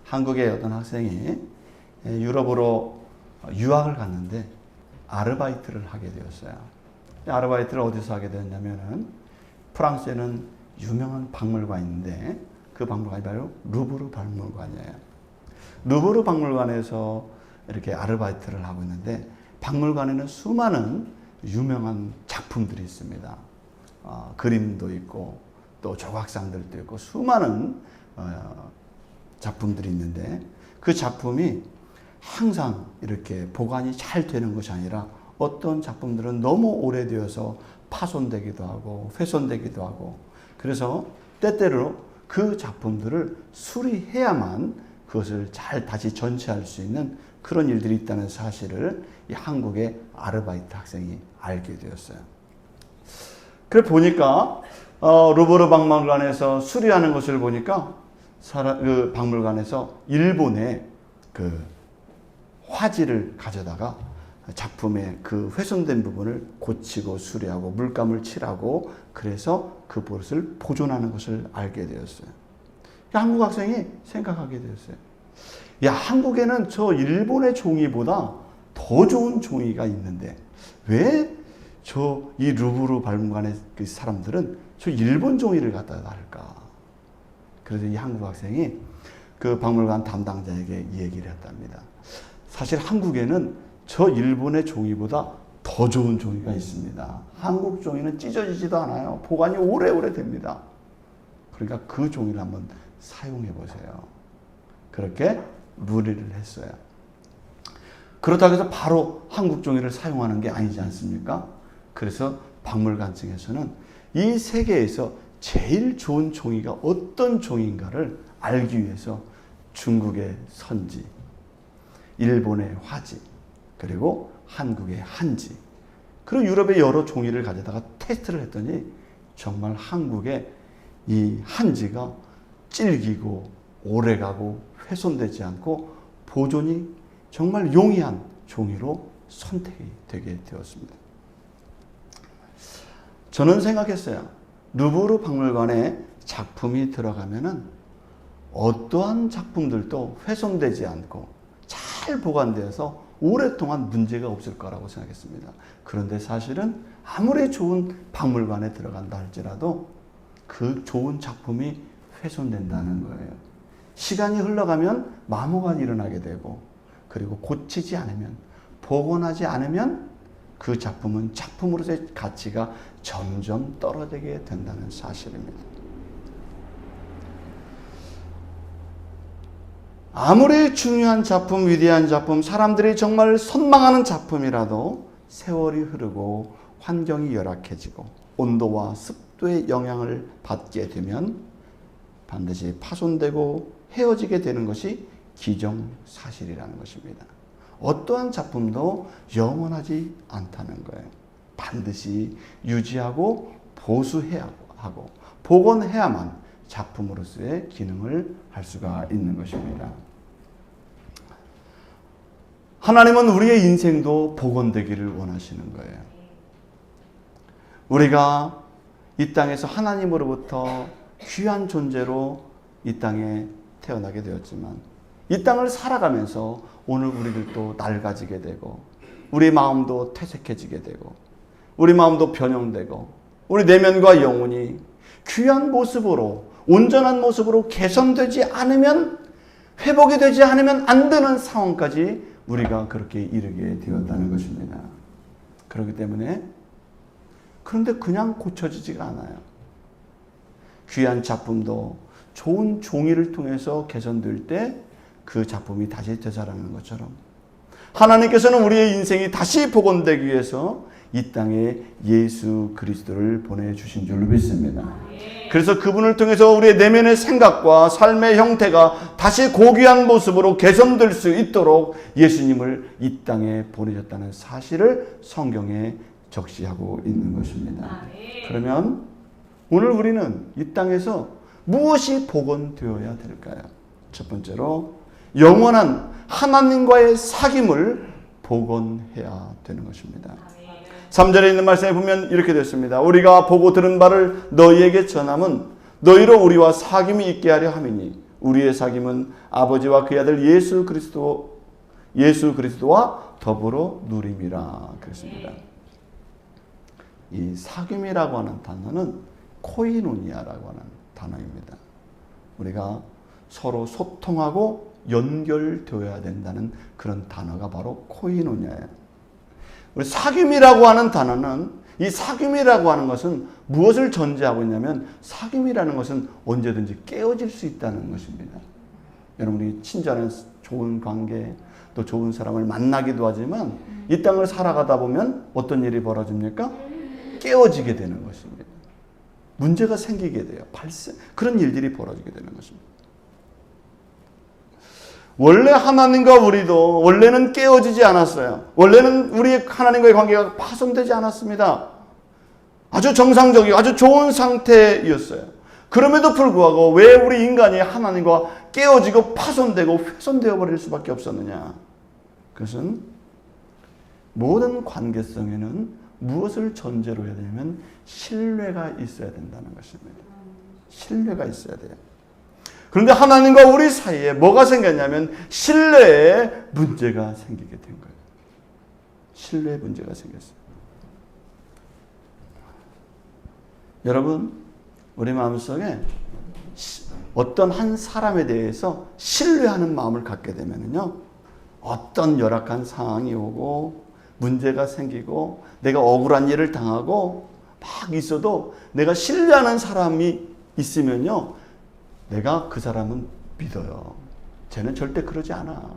한국의 어떤 학생이 유럽으로 유학을 갔는데 아르바이트를 하게 되었어요. 아르바이트를 어디서 하게 되었냐면은 프랑스에는 유명한 박물관이 있는데 그 박물관이 바로 루브르 박물관이에요. 루브르 박물관에서 이렇게 아르바이트를 하고 있는데 박물관에는 수많은 유명한 작품들이 있습니다. 그림도 있고 또 조각상들도 있고 수많은 작품들이 있는데 그 작품이 항상 이렇게 보관이 잘 되는 것이 아니라 어떤 작품들은 너무 오래되어서 파손되기도 하고 훼손되기도 하고 그래서 때때로 그 작품들을 수리해야만 그것을 잘 다시 전시할 수 있는 그런 일들이 있다는 사실을 이 한국의 아르바이트 학생이 알게 되었어요. 그래 보니까 루브르 박물관에서 수리하는 것을 보니까 그 박물관에서 일본의 그 화지를 가져다가 작품의 그 훼손된 부분을 고치고 수리하고 물감을 칠하고 그래서 그것을 보존하는 것을 알게 되었어요. 한국 학생이 생각하게 되었어요. 야, 한국에는 저 일본의 종이보다 더 좋은 종이가 있는데 왜 저 이 루브르 박물관의 그 사람들은 저 일본 종이를 갖다가 할까? 그래서 이 한국 학생이 그 박물관 담당자에게 이 얘기를 했답니다. 사실 한국에는 저 일본의 종이보다 더 좋은 종이가 있습니다. 한국 종이는 찢어지지도 않아요. 보관이 오래오래 됩니다. 그러니까 그 종이를 한번 사용해 보세요. 그렇게 문의를 했어요. 그렇다고 해서 바로 한국 종이를 사용하는 게 아니지 않습니까? 그래서 박물관 측에서는 이 세계에서 제일 좋은 종이가 어떤 종인가를 알기 위해서 중국의 선지, 일본의 화지, 그리고 한국의 한지, 그리고 유럽의 여러 종이를 가져다가 테스트를 했더니 정말 한국의 이 한지가 질기고 오래가고 훼손되지 않고 보존이 정말 용이한 종이로 선택이 되게 되었습니다. 저는 생각했어요. 루브르 박물관에 작품이 들어가면은 어떠한 작품들도 훼손되지 않고 잘 보관되어서 오랫동안 문제가 없을 거라고 생각했습니다. 그런데 사실은 아무리 좋은 박물관에 들어간다 할지라도 그 좋은 작품이 훼손된다는 거예요. 시간이 흘러가면 마모가 일어나게 되고 그리고 고치지 않으면 복원하지 않으면 그 작품은 작품으로서의 가치가 점점 떨어지게 된다는 사실입니다. 아무리 중요한 작품, 위대한 작품, 사람들이 정말 선망하는 작품이라도 세월이 흐르고 환경이 열악해지고 온도와 습도의 영향을 받게 되면 반드시 파손되고 헤어지게 되는 것이 기정사실이라는 것입니다. 어떠한 작품도 영원하지 않다는 거예요. 반드시 유지하고 보수해야 하고 복원해야만 작품으로서의 기능을 할 수가 있는 것입니다. 하나님은 우리의 인생도 복원되기를 원하시는 거예요. 우리가 이 땅에서 하나님으로부터 귀한 존재로 이 땅에 태어나게 되었지만 이 땅을 살아가면서 오늘 우리들도 낡아지게 되고 우리 마음도 퇴색해지게 되고 우리 마음도 변형되고 우리 내면과 영혼이 귀한 모습으로 온전한 모습으로 개선되지 않으면 회복이 되지 않으면 안 되는 상황까지 우리가 그렇게 이르게 되었다는 것입니다. 그렇기 때문에 그런데 그냥 고쳐지지가 않아요. 귀한 작품도 좋은 종이를 통해서 개선될 때 그 작품이 다시 되살아나는 것처럼 하나님께서는 우리의 인생이 다시 복원되기 위해서 이 땅에 예수 그리스도를 보내주신 줄로 믿습니다. 그래서 그분을 통해서 우리의 내면의 생각과 삶의 형태가 다시 고귀한 모습으로 개선될 수 있도록 예수님을 이 땅에 보내셨다는 사실을 성경에 적시하고 있는 것입니다. 그러면 오늘 우리는 이 땅에서 무엇이 복원되어야 될까요? 첫 번째로 영원한 하나님과의 사귐을 복원해야 되는 것입니다. 3절에 있는 말씀에 보면 이렇게 됐습니다. 우리가 보고 들은 바를 너희에게 전함은 너희로 우리와 사귐이 있게 하려 함이니 우리의 사귐은 아버지와 그의 아들 예수 그리스도와 더불어 누림이라 그랬습니다. 이 사귐이라고 하는 단어는 코이노니아라고 하는 단어입니다. 우리가 서로 소통하고 연결되어야 된다는 그런 단어가 바로 코이노니아예요. 우리 사귐이라고 하는 단어는, 이 사귐이라고 하는 것은 무엇을 전제하고 있냐면, 사귐이라는 것은 언제든지 깨어질 수 있다는 것입니다. 여러분이 친절한 좋은 관계, 또 좋은 사람을 만나기도 하지만 이 땅을 살아가다 보면 어떤 일이 벌어집니까? 깨어지게 되는 것입니다. 문제가 생기게 돼요. 그런 일들이 벌어지게 되는 것입니다. 원래 하나님과 우리도 원래는 깨어지지 않았어요. 원래는 우리 하나님과의 관계가 파손되지 않았습니다. 아주 정상적이고 아주 좋은 상태였어요. 그럼에도 불구하고 왜 우리 인간이 하나님과 깨어지고 파손되고 훼손되어 버릴 수밖에 없었느냐? 그것은 모든 관계성에는 무엇을 전제로 해야 되냐면 신뢰가 있어야 된다는 것입니다. 신뢰가 있어야 돼요. 그런데 하나님과 우리 사이에 뭐가 생겼냐면 신뢰에 문제가 생기게 된 거예요. 신뢰에 문제가 생겼어요. 여러분, 우리 마음속에 어떤 한 사람에 대해서 신뢰하는 마음을 갖게 되면요, 어떤 열악한 상황이 오고 문제가 생기고 내가 억울한 일을 당하고 막 있어도 내가 신뢰하는 사람이 있으면요, 내가 그 사람은 믿어요. 쟤는 절대 그러지 않아.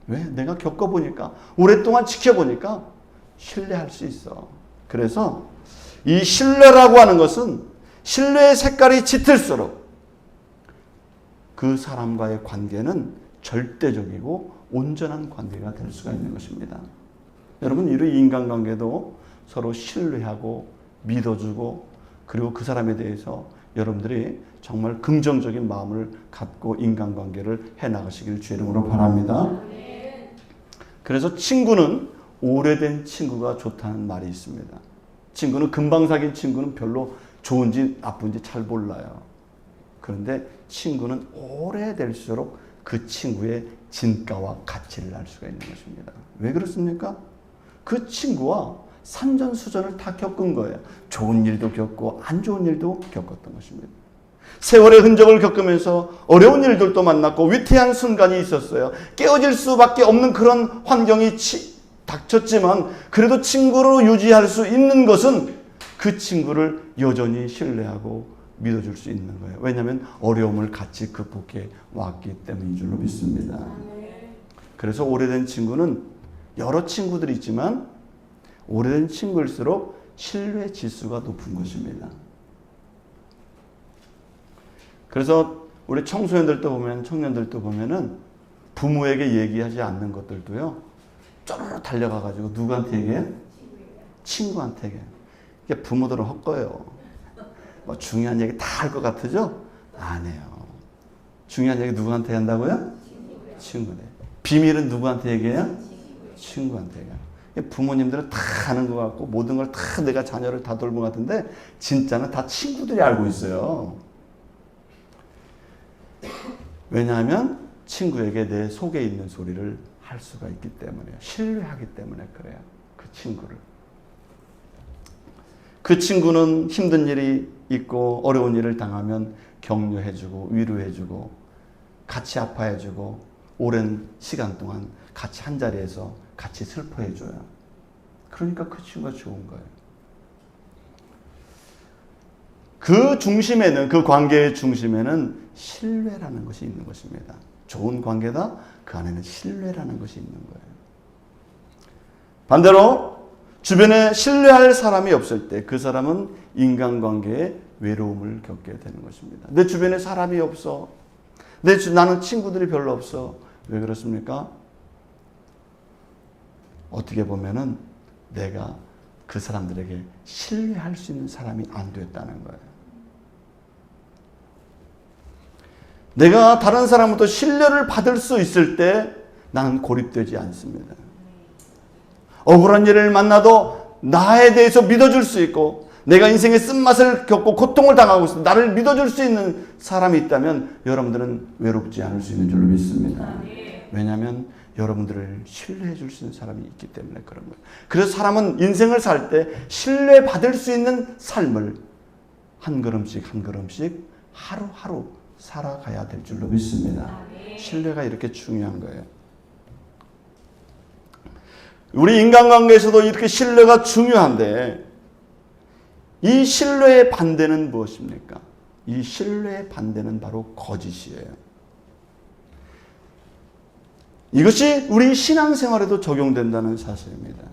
왜? 내가 겪어보니까, 오랫동안 지켜보니까 신뢰할 수 있어. 그래서 이 신뢰라고 하는 것은 신뢰의 색깔이 짙을수록 그 사람과의 관계는 절대적이고 온전한 관계가 될 수가 있는 것입니다. 여러분, 이런 인간관계도 서로 신뢰하고 믿어주고, 그리고 그 사람에 대해서 여러분들이 정말 긍정적인 마음을 갖고 인간관계를 해나가시길 주의 이름으로 바랍니다. 그래서 친구는 오래된 친구가 좋다는 말이 있습니다. 친구는 금방 사귄 친구는 별로 좋은지 나쁜지 잘 몰라요. 그런데 친구는 오래될수록 그 친구의 진가와 가치를 알 수가 있는 것입니다. 왜 그렇습니까? 그 친구와 산전수전을 다 겪은 거예요. 좋은 일도 겪고 안 좋은 일도 겪었던 것입니다. 세월의 흔적을 겪으면서 어려운 일들도 만났고 위태한 순간이 있었어요. 깨어질 수밖에 없는 그런 환경이 닥쳤지만 그래도 친구로 유지할 수 있는 것은 그 친구를 여전히 신뢰하고 믿어줄 수 있는 거예요. 왜냐하면 어려움을 같이 극복해 왔기 때문인 줄로 믿습니다. 그래서 오래된 친구는 여러 친구들이 있지만 오래된 친구일수록 신뢰 지수가 높은 것입니다. 그래서 우리 청소년들도 보면, 청년들도 보면은 부모에게 얘기하지 않는 것들도요, 쪼르르 달려가가지고 누구한테 얘기해요? 친구한테 얘기해요. 이게 부모들은 헛거예요. 뭐 중요한 얘기 다 할 것 같으죠? 안 해요. 중요한 얘기 누구한테 한다고요? 친구들. 비밀은 누구한테 얘기해요? 친구한테 얘기해요. 부모님들은 다 아는 것 같고 모든 걸 다 내가 자녀를 다 돌본 것 같은데 진짜는 다 친구들이 알고 있어요. 왜냐하면 친구에게 내 속에 있는 소리를 할 수가 있기 때문에요. 신뢰하기 때문에 그래요. 그 친구를. 그 친구는 힘든 일이 있고 어려운 일을 당하면 격려해주고 위로해주고 같이 아파해주고 오랜 시간 동안 같이 한자리에서 같이 슬퍼해줘요. 그러니까 그 친구가 좋은 거예요. 그 중심에는, 그 관계의 중심에는 신뢰라는 것이 있는 것입니다. 좋은 관계다, 그 안에는 신뢰라는 것이 있는 거예요. 반대로 주변에 신뢰할 사람이 없을 때 그 사람은 인간관계에 외로움을 겪게 되는 것입니다. 내 주변에 사람이 없어. 나는 친구들이 별로 없어. 왜 그렇습니까? 어떻게 보면은 내가 그 사람들에게 신뢰할 수 있는 사람이 안 됐다는 거예요. 내가 다른 사람부터 신뢰를 받을 수 있을 때 나는 고립되지 않습니다. 억울한 일을 만나도 나에 대해서 믿어줄 수 있고 내가 인생의 쓴맛을 겪고 고통을 당하고 있어 나를 믿어줄 수 있는 사람이 있다면 여러분들은 외롭지 않을 수 있는 줄로 믿습니다. 왜냐하면 여러분들을 신뢰해 줄 수 있는 사람이 있기 때문에 그런 거예요. 그래서 사람은 인생을 살 때 신뢰받을 수 있는 삶을 한 걸음씩 한 걸음씩 하루하루 살아가야 될 줄로 믿습니다. 신뢰가 이렇게 중요한 거예요. 우리 인간관계에서도 이렇게 신뢰가 중요한데 이 신뢰의 반대는 무엇입니까? 이 신뢰의 반대는 바로 거짓이에요. 이것이 우리 신앙생활에도 적용된다는 사실입니다.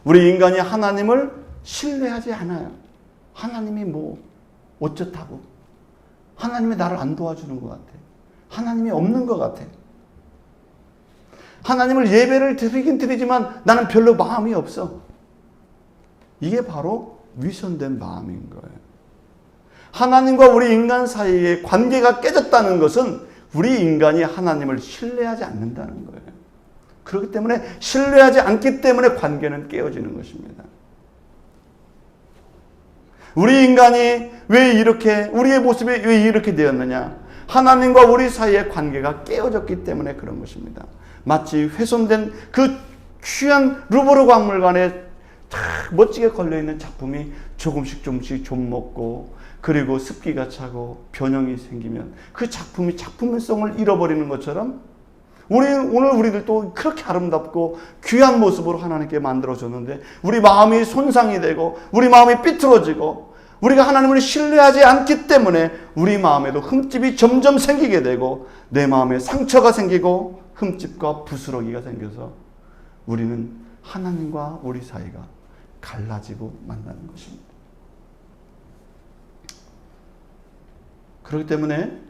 우리 인간이 하나님을 신뢰하지 않아요. 하나님이 뭐 어쩌다고? 하나님이 나를 안 도와주는 것 같아. 하나님이 없는 것 같아. 하나님을 예배를 드리긴 드리지만 나는 별로 마음이 없어. 이게 바로 위선된 마음인 거예요. 하나님과 우리 인간 사이의 관계가 깨졌다는 것은 우리 인간이 하나님을 신뢰하지 않는다는 거예요. 그렇기 때문에 신뢰하지 않기 때문에 관계는 깨어지는 것입니다. 우리 인간이 왜 이렇게 우리의 모습이 왜 이렇게 되었느냐? 하나님과 우리 사이의 관계가 깨어졌기 때문에 그런 것입니다. 마치 훼손된 그 귀한 루브르 박물관에 멋지게 걸려있는 작품이 조금씩 좀 먹고 그리고 습기가 차고 변형이 생기면 그 작품이 작품성을 잃어버리는 것처럼 오늘 우리들도 그렇게 아름답고 귀한 모습으로 하나님께 만들어줬는데 우리 마음이 손상이 되고 우리 마음이 삐뚤어지고 우리가 하나님을 신뢰하지 않기 때문에 우리 마음에도 흠집이 점점 생기게 되고 내 마음에 상처가 생기고 흠집과 부스러기가 생겨서 우리는 하나님과 우리 사이가 갈라지고 만나는 것입니다. 그렇기 때문에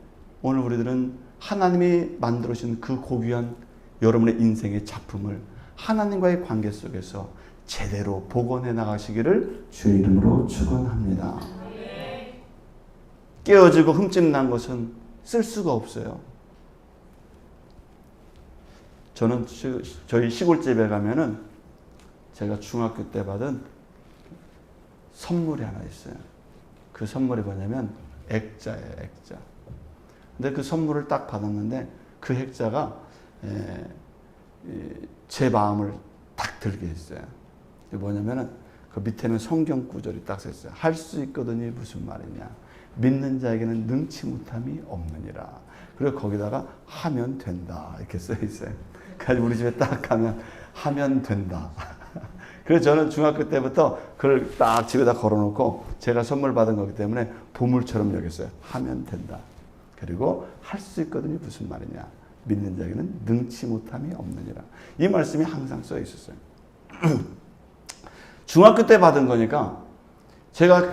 오늘 우리들은 하나님이 만들어주신 그 고귀한 여러분의 인생의 작품을 하나님과의 관계 속에서 제대로 복원해 나가시기를 주의 이름으로 축원합니다. 깨어지고 흠집 난 것은 쓸 수가 없어요. 저는 저희 시골집에 가면은 제가 중학교 때 받은 선물이 하나 있어요. 그 선물이 뭐냐면 액자예요, 액자. 근데 그 선물을 딱 받았는데 그 액자가 제 마음을 딱 들게 했어요. 뭐냐면은 그 밑에는 성경 구절이 딱 써 있어요. 할 수 있거든이 무슨 말이냐. 믿는 자에게는 능치 못함이 없느니라. 그리고 거기다가 하면 된다 이렇게 써 있어요. 그래서 우리 집에 딱 가면 하면 된다. 그래서 저는 중학교 때부터 그걸 딱 집에다 걸어놓고 제가 선물 받은 거기 때문에 보물처럼 여겼어요. 하면 된다. 그리고 할 수 있거든이 무슨 말이냐. 믿는 자에게는 능치 못함이 없느니라. 이 말씀이 항상 써 있었어요. 중학교 때 받은 거니까 제가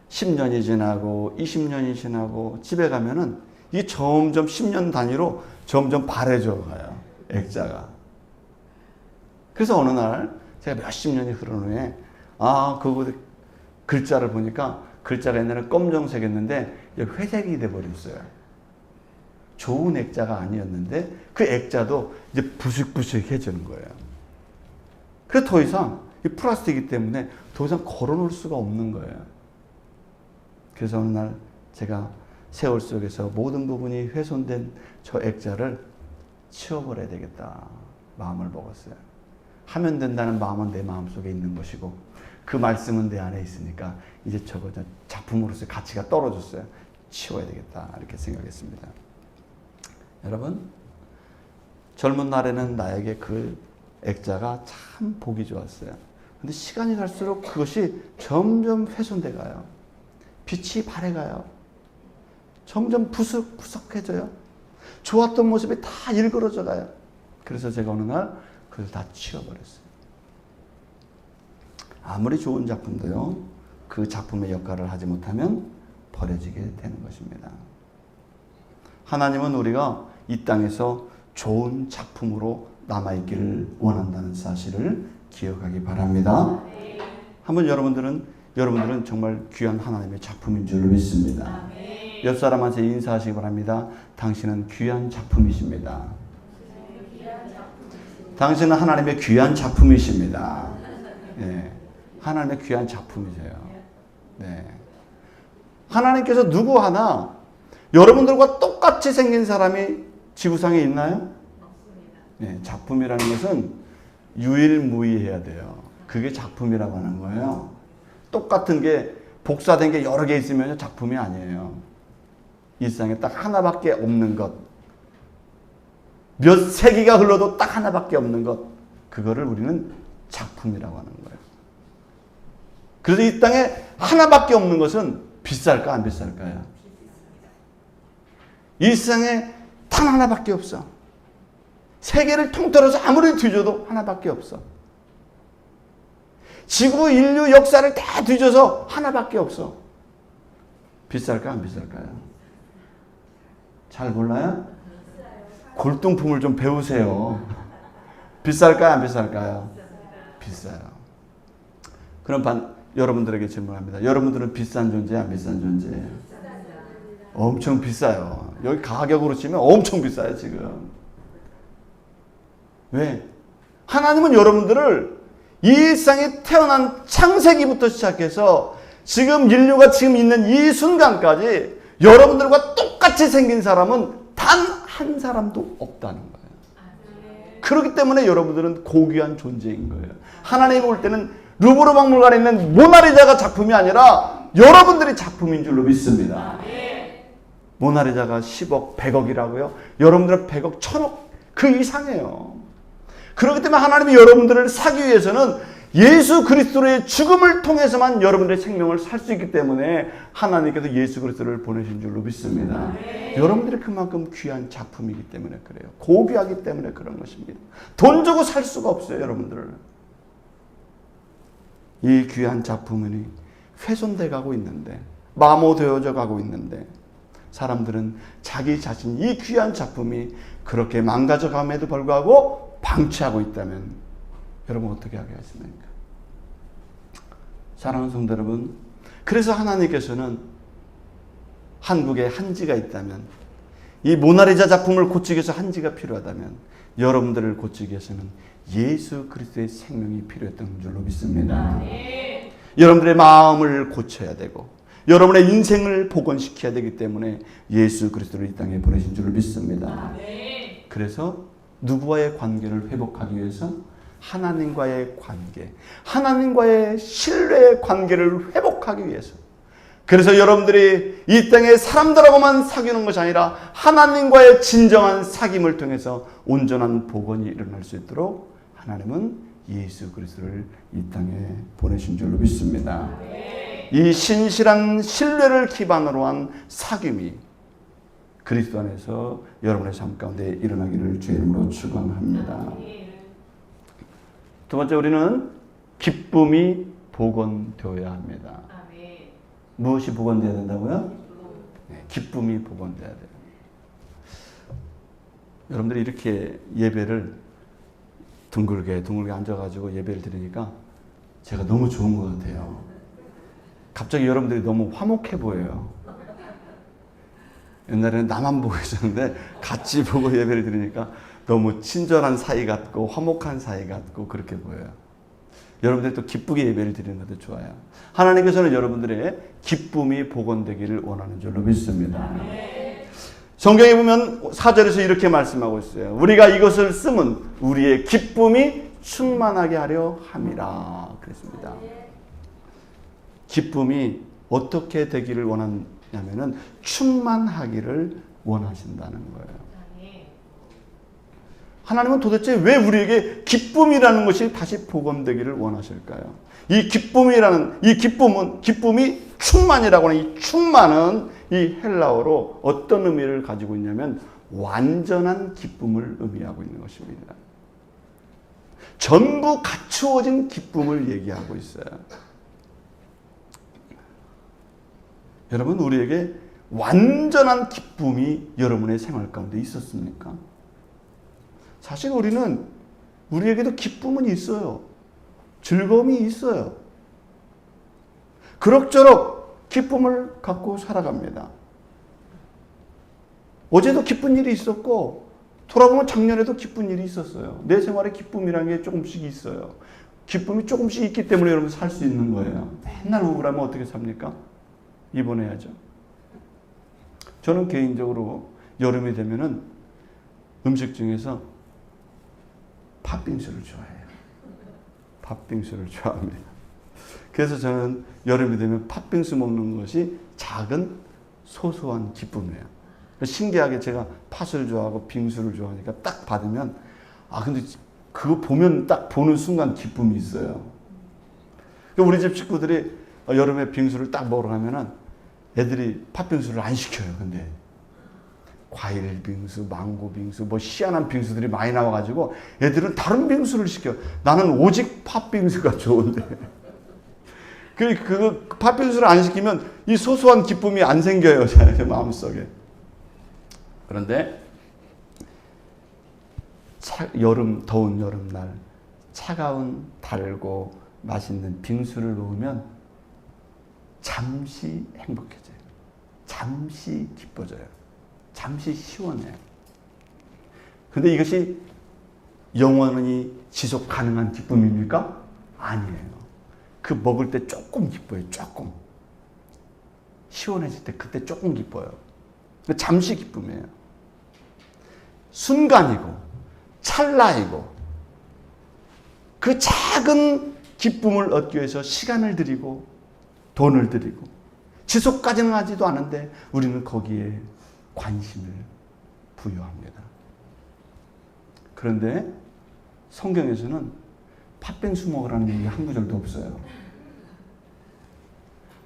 10년이 지나고 20년이 지나고 집에 가면은 이게 점점 10년 단위로 점점 바래져 가요. 액자가. 그래서 어느 날 제가 몇십 년이 흐른 후에 그 글자를 보니까 글자가 옛날에 검정색이었는데 회색이 돼버렸어요. 좋은 액자가 아니었는데 그 액자도 이제 부식부식해지는 거예요. 그래서 더 이상 이 플라스틱이기 때문에 더 이상 걸어놓을 수가 없는 거예요. 그래서 어느 날 제가 세월 속에서 모든 부분이 훼손된 저 액자를 치워버려야 되겠다 마음을 먹었어요. 하면 된다는 마음은 내 마음속에 있는 것이고 그 말씀은 내 안에 있으니까 이제 저거 작품으로서의 가치가 떨어졌어요. 치워야 되겠다 이렇게 생각했습니다. 여러분, 젊은 날에는 나에게 그 액자가 참 보기 좋았어요. 근데 시간이 갈수록 그것이 점점 훼손돼 가요. 빛이 바래가요. 점점 부석부석해져요. 좋았던 모습이 다 일그러져 가요. 그래서 제가 어느 날 그걸 다 치워버렸어요. 아무리 좋은 작품도요, 그 작품의 역할을 하지 못하면 버려지게 되는 것입니다. 하나님은 우리가 이 땅에서 좋은 작품으로 남아있기를 원한다는 사실을 기억하기 바랍니다. 한번 여러분들은 정말 귀한 하나님의 작품인 줄 믿습니다. 옆 사람한테 인사하시기 바랍니다. 당신은 귀한 작품이십니다. 당신은 하나님의 귀한 작품이십니다. 예, 하나님의 귀한 작품이세요. 네. 하나님께서 누구 하나 여러분들과 똑같이 생긴 사람이 지구상에 있나요? 네, 작품이라는 것은 유일무이해야 돼요. 그게 작품이라고 하는 거예요. 똑같은 게 복사된 게 여러 개 있으면 작품이 아니에요. 이 세상에 딱 하나밖에 없는 것. 몇 세기가 흘러도 딱 하나밖에 없는 것. 그거를 우리는 작품이라고 하는 거예요. 그래서 이 땅에 하나밖에 없는 것은 비쌀까 안 비쌀까요? 이 세상에 단 하나밖에 없어. 세계를 통틀어서 아무리 뒤져도 하나밖에 없어. 지구 인류 역사를 다 뒤져서 하나밖에 없어. 비쌀까 안 비쌀까요? 잘 몰라요? 골동품을 좀 배우세요. 비쌀까요 안 비쌀까요? 비싸요. 그럼 여러분들에게 질문합니다. 여러분들은 비싼 존재야 안 비싼 존재예요? 엄청 비싸요. 여기 가격으로 치면 엄청 비싸요 지금. 왜? 하나님은 여러분들을 이 세상에 태어난 창세기부터 시작해서 지금 인류가 지금 있는 이 순간까지 여러분들과 똑같이 생긴 사람은 단 한 사람도 없다는 거예요. 그렇기 때문에 여러분들은 고귀한 존재인 거예요. 하나님이 볼 때는 루브르 박물관에 있는 모나리자가 작품이 아니라 여러분들이 작품인 줄로 믿습니다. 모나리자가 10억, 100억이라고요? 여러분들은 100억, 1000억 그 이상이에요. 그렇기 때문에 하나님이 여러분들을 사기 위해서는 예수 그리스도의 죽음을 통해서만 여러분들의 생명을 살 수 있기 때문에 하나님께서 예수 그리스도를 보내신 줄로 믿습니다. 여러분들이 그만큼 귀한 작품이기 때문에 그래요. 고귀하기 때문에 그런 것입니다. 돈 주고 살 수가 없어요, 여러분들을. 이 귀한 작품이 훼손돼 가고 있는데, 마모되어져 가고 있는데, 사람들은 자기 자신 이 귀한 작품이 그렇게 망가져감에도 불구하고 방치하고 있다면 여러분 어떻게 하겠습니까? 사랑하는 성도 여러분, 그래서 하나님께서는 한국에 한지가 있다면, 이 모나리자 작품을 고치기 위해서 한지가 필요하다면 여러분들을 고치기 위해서는 예수 그리스도의 생명이 필요했던 줄로 믿습니다. 여러분들의 마음을 고쳐야 되고 여러분의 인생을 복원시켜야 되기 때문에 예수 그리스도를 이 땅에 보내신 줄을 믿습니다. 그래서 누구와의 관계를 회복하기 위해서 하나님과의 관계, 하나님과의 신뢰의 관계를 회복하기 위해서, 그래서 여러분들이 이 땅에 사람들하고만 사귀는 것이 아니라 하나님과의 진정한 사귐을 통해서 온전한 복원이 일어날 수 있도록 하나님은 예수 그리스도를 이 땅에 보내신 줄로 믿습니다. 이 신실한 신뢰를 기반으로 한 사귐이 그리스도 안에서 여러분의 삶 가운데 일어나기를 주의 이름으로 축원합니다. 두 번째, 우리는 기쁨이 복원되어야 합니다. 무엇이 복원되어야 된다고요? 네, 기쁨이 복원되어야 돼요. 여러분들이 이렇게 예배를 둥글게 앉아가지고 예배를 드리니까 제가 너무 좋은 것 같아요. 갑자기 여러분들이 너무 화목해 보여요. 옛날에는 나만 보고 있었는데 같이 보고 예배를 드리니까 너무 친절한 사이 같고 화목한 사이 같고 그렇게 보여요. 여러분들이 또 기쁘게 예배를 드리는 것도 좋아요. 하나님께서는 여러분들의 기쁨이 복원되기를 원하는 줄로 믿습니다. 성경에 보면 4절에서 이렇게 말씀하고 있어요. 우리가 이것을 쓰면 우리의 기쁨이 충만하게 하려 함이라 그랬습니다. 기쁨이 어떻게 되기를 원하냐면은 충만하기를 원하신다는 거예요. 하나님은 도대체 왜 우리에게 기쁨이라는 것이 다시 복원되기를 원하실까요? 이 기쁨이 충만이라고 하는 이 충만은 이 헬라어로 어떤 의미를 가지고 있냐면 완전한 기쁨을 의미하고 있는 것입니다. 전부 갖추어진 기쁨을 얘기하고 있어요. 여러분, 우리에게 완전한 기쁨이 여러분의 생활 가운데 있었습니까? 사실 우리에게도 기쁨은 있어요. 즐거움이 있어요. 그럭저럭 기쁨을 갖고 살아갑니다. 어제도 기쁜 일이 있었고 돌아보면 작년에도 기쁜 일이 있었어요. 내 생활에 기쁨이라는 게 조금씩 있어요. 기쁨이 조금씩 있기 때문에 여러분 살 수 있는 거예요. 맨날 우울하면 어떻게 삽니까? 입원해야죠. 저는 개인적으로 여름이 되면은 음식 중에서 팥빙수를 좋아해요. 팥빙수를 좋아합니다. 그래서 저는 여름이 되면 팥빙수 먹는 것이 작은 소소한 기쁨이에요. 신기하게 제가 팥을 좋아하고 빙수를 좋아하니까 딱 받으면 근데 그거 보면 딱 보는 순간 기쁨이 있어요. 우리 집 식구들이 여름에 빙수를 딱 먹으러 가면은 애들이 팥빙수를 안 시켜요. 근데 과일 빙수, 망고 빙수, 뭐 희한한 빙수들이 많이 나와가지고 애들은 다른 빙수를 시켜. 나는 오직 팥빙수가 좋은데. 그 팥빙수를 안 시키면 이 소소한 기쁨이 안 생겨요. 제 마음속에. 그런데 더운 여름날 차가운 달고 맛있는 빙수를 먹으면 잠시 행복해져요. 잠시 기뻐져요. 잠시 시원해요. 근데 이것이 영원히 지속 가능한 기쁨입니까? 아니에요. 그 먹을 때 조금 기뻐요. 조금. 시원해질 때 그때 조금 기뻐요. 잠시 기쁨이에요. 순간이고 찰나이고 그 작은 기쁨을 얻기 위해서 시간을 들이고 돈을 들이고 지속 가능하지도 않은데 우리는 거기에 관심을 부여합니다. 그런데 성경에서는 팥빙수 먹으라는 얘기가 한 구절도 없어요.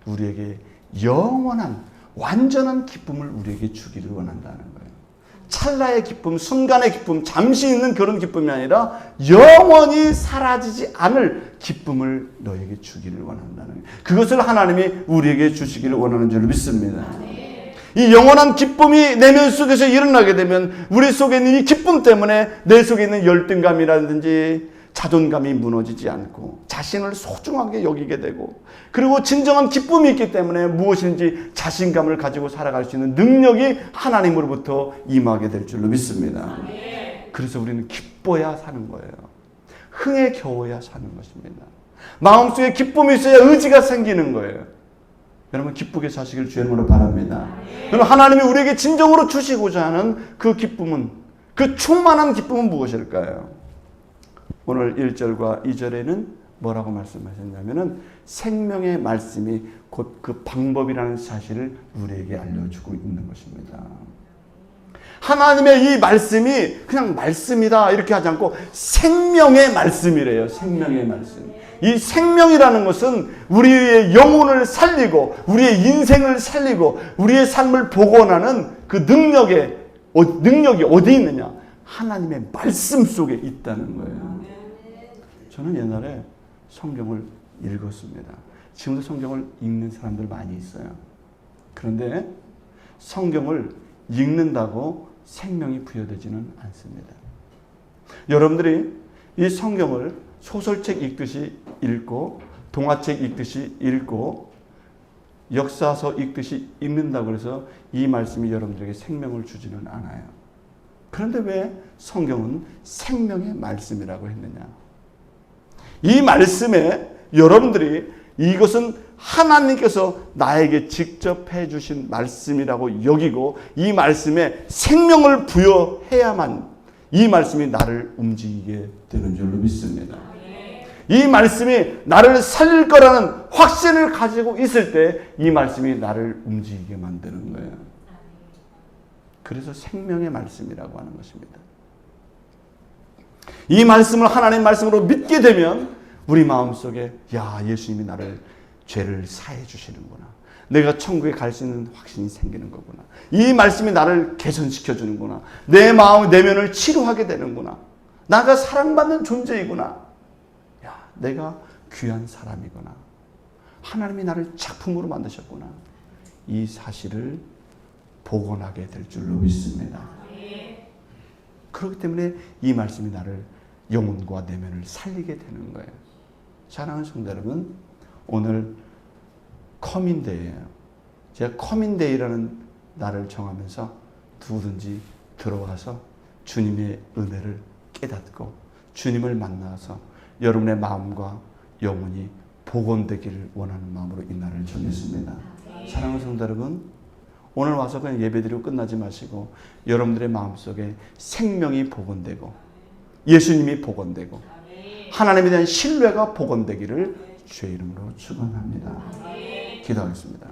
우리에게 영원한 완전한 기쁨을 우리에게 주기를 원한다는 거예요. 찰나의 기쁨, 순간의 기쁨, 잠시 있는 그런 기쁨이 아니라 영원히 사라지지 않을 기쁨을 너에게 주기를 원한다는 거예요. 그것을 하나님이 우리에게 주시기를 원하는 줄 믿습니다. 이 영원한 기쁨이 내면 속에서 일어나게 되면 우리 속에 있는 이 기쁨 때문에 내 속에 있는 열등감이라든지 자존감이 무너지지 않고 자신을 소중하게 여기게 되고 그리고 진정한 기쁨이 있기 때문에 무엇인지 자신감을 가지고 살아갈 수 있는 능력이 하나님으로부터 임하게 될 줄로 믿습니다. 그래서 우리는 기뻐야 사는 거예요. 흥에 겨워야 사는 것입니다. 마음속에 기쁨이 있어야 의지가 생기는 거예요. 여러분 기쁘게 사시길 주의 이름으로 바랍니다. 그럼 하나님이 우리에게 진정으로 주시고자 하는 그 기쁨은 그 충만한 기쁨은 무엇일까요? 오늘 1절과 2절에는 뭐라고 말씀하셨냐면은 생명의 말씀이 곧 그 방법이라는 사실을 우리에게 알려주고 있는 것입니다. 하나님의 이 말씀이 그냥 말씀이다 이렇게 하지 않고 생명의 말씀이래요. 생명의 말씀. 이 생명이라는 것은 우리의 영혼을 살리고 우리의 인생을 살리고 우리의 삶을 복원하는 그 능력이 어디 있느냐? 하나님의 말씀 속에 있다는 거예요. 저는 옛날에 성경을 읽었습니다. 지금도 성경을 읽는 사람들 많이 있어요. 그런데 성경을 읽는다고 생명이 부여되지는 않습니다. 여러분들이 이 성경을 소설책 읽듯이 읽고 동화책 읽듯이 읽고 역사서 읽듯이 읽는다고 해서 이 말씀이 여러분들에게 생명을 주지는 않아요. 그런데 왜 성경은 생명의 말씀이라고 했느냐? 이 말씀에 여러분들이 이것은 하나님께서 나에게 직접 해주신 말씀이라고 여기고 이 말씀에 생명을 부여해야만 이 말씀이 나를 움직이게 되는 줄로 믿습니다. 이 말씀이 나를 살릴 거라는 확신을 가지고 있을 때 이 말씀이 나를 움직이게 만드는 거예요. 그래서 생명의 말씀이라고 하는 것입니다. 이 말씀을 하나님의 말씀으로 믿게 되면 우리 마음속에 예수님이 나를 죄를 사해 주시는구나. 내가 천국에 갈 수 있는 확신이 생기는 거구나. 이 말씀이 나를 개선시켜 주는구나. 내 마음 내면을 치료하게 되는구나. 나가 사랑받는 존재이구나. 내가 귀한 사람이구나. 하나님이 나를 작품으로 만드셨구나. 이 사실을 복원하게 될 줄로 믿습니다. 그렇기 때문에 이 말씀이 나를 영혼과 내면을 살리게 되는 거예요. 사랑하는 성도 여러분, 오늘 커민데이예요. 제가 커민데이라는 날을 정하면서 누구든지 들어와서 주님의 은혜를 깨닫고 주님을 만나서 여러분의 마음과 영혼이 복원되기를 원하는 마음으로 이 날을 정했습니다. 사랑하는 성도 여러분, 오늘 와서 그냥 예배드리고 끝나지 마시고 여러분들의 마음속에 생명이 복원되고 예수님이 복원되고 하나님에 대한 신뢰가 복원되기를 주의 이름으로 축원합니다. 기도하겠습니다.